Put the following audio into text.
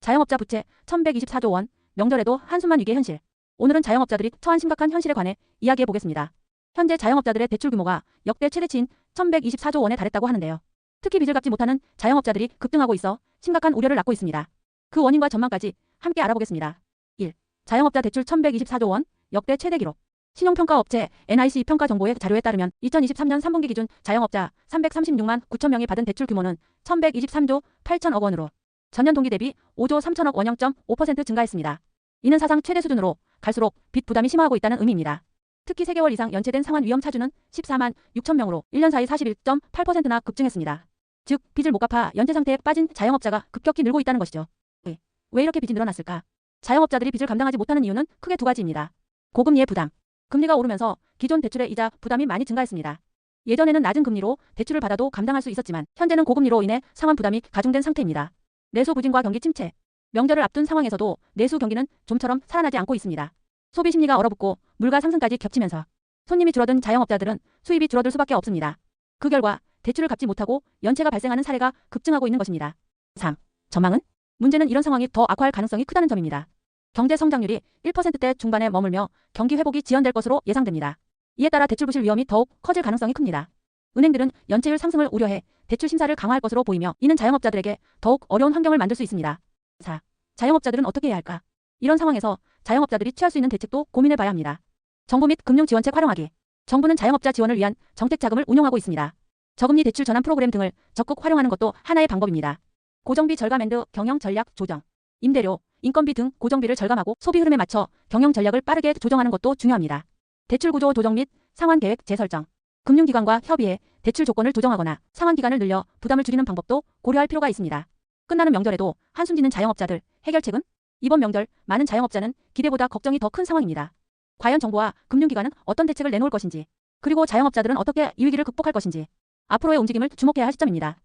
자영업자 부채 1124조 원, 명절에도 한숨만 위기의 현실. 오늘은 자영업자들이 처한 심각한 현실에 관해 이야기해 보겠습니다. 현재 자영업자들의 대출 규모가 역대 최대치인 1124조 원에 달했다고 하는데요. 특히 빚을 갚지 못하는 자영업자들이 급등하고 있어 심각한 우려를 낳고 있습니다. 그 원인과 전망까지 함께 알아보겠습니다. 1. 자영업자 대출 1124조 원, 역대 최대 기록. 신용평가업체 NIC 평가정보의 자료에 따르면 2023년 3분기 기준 자영업자 336만 9천 명이 받은 대출 규모는 1123조 8천억 원으로 전년 동기 대비 5조 3천억 원 0.5% 증가했습니다. 이는 사상 최대 수준으로 갈수록 빚 부담이 심화하고 있다는 의미입니다. 특히 3개월 이상 연체된 상환 위험 차주는 14만 6천 명으로 1년 사이 41.8%나 급증했습니다. 즉, 빚을 못 갚아 연체 상태에 빠진 자영업자가 급격히 늘고 있다는 것이죠. 왜 이렇게 빚이 늘어났을까? 자영업자들이 빚을 감당하지 못하는 이유는 크게 두 가지입니다. 고금리의 부담. 금리가 오르면서 기존 대출의 이자 부담이 많이 증가했습니다. 예전에는 낮은 금리로 대출을 받아도 감당할 수 있었지만 현재는 고금리로 인해 상환 부담이 가중된 상태입니다. 내수 부진과 경기 침체. 명절을 앞둔 상황에서도 내수 경기는 좀처럼 살아나지 않고 있습니다. 소비 심리가 얼어붙고 물가 상승까지 겹치면서 손님이 줄어든 자영업자들은 수입이 줄어들 수밖에 없습니다. 그 결과 대출을 갚지 못하고 연체가 발생하는 사례가 급증하고 있는 것입니다. 3. 전망은? 문제는 이런 상황이 더 악화할 가능성이 크다는 점입니다. 경제 성장률이 1%대 중반에 머물며 경기 회복이 지연될 것으로 예상됩니다. 이에 따라 대출 부실 위험이 더욱 커질 가능성이 큽니다. 은행들은 연체율 상승을 우려해 대출 심사를 강화할 것으로 보이며 이는 자영업자들에게 더욱 어려운 환경을 만들 수 있습니다. 4. 자영업자들은 어떻게 해야 할까? 이런 상황에서 자영업자들이 취할 수 있는 대책도 고민해 봐야 합니다. 정부 및 금융지원책 활용하기. 정부는 자영업자 지원을 위한 정책 자금을 운용하고 있습니다. 저금리 대출 전환 프로그램 등을 적극 활용하는 것도 하나의 방법입니다. 고정비 절감 앤드 경영 전략 조정. 임대료, 인건비 등 고정비를 절감하고 소비 흐름에 맞춰 경영 전략을 빠르게 조정하는 것도 중요합니다. 대출 구조 조정 및 상환 계획 재설정. 금융기관과 협의해 대출 조건을 조정하거나 상환 기간을 늘려 부담을 줄이는 방법도 고려할 필요가 있습니다. 끝나는 명절에도 한숨 지는 자영업자들, 해결책은? 이번 명절 많은 자영업자는 기대보다 걱정이 더 큰 상황입니다. 과연 정부와 금융기관은 어떤 대책을 내놓을 것인지, 그리고 자영업자들은 어떻게 이 위기를 극복할 것인지 앞으로의 움직임을 주목해야 할 시점입니다.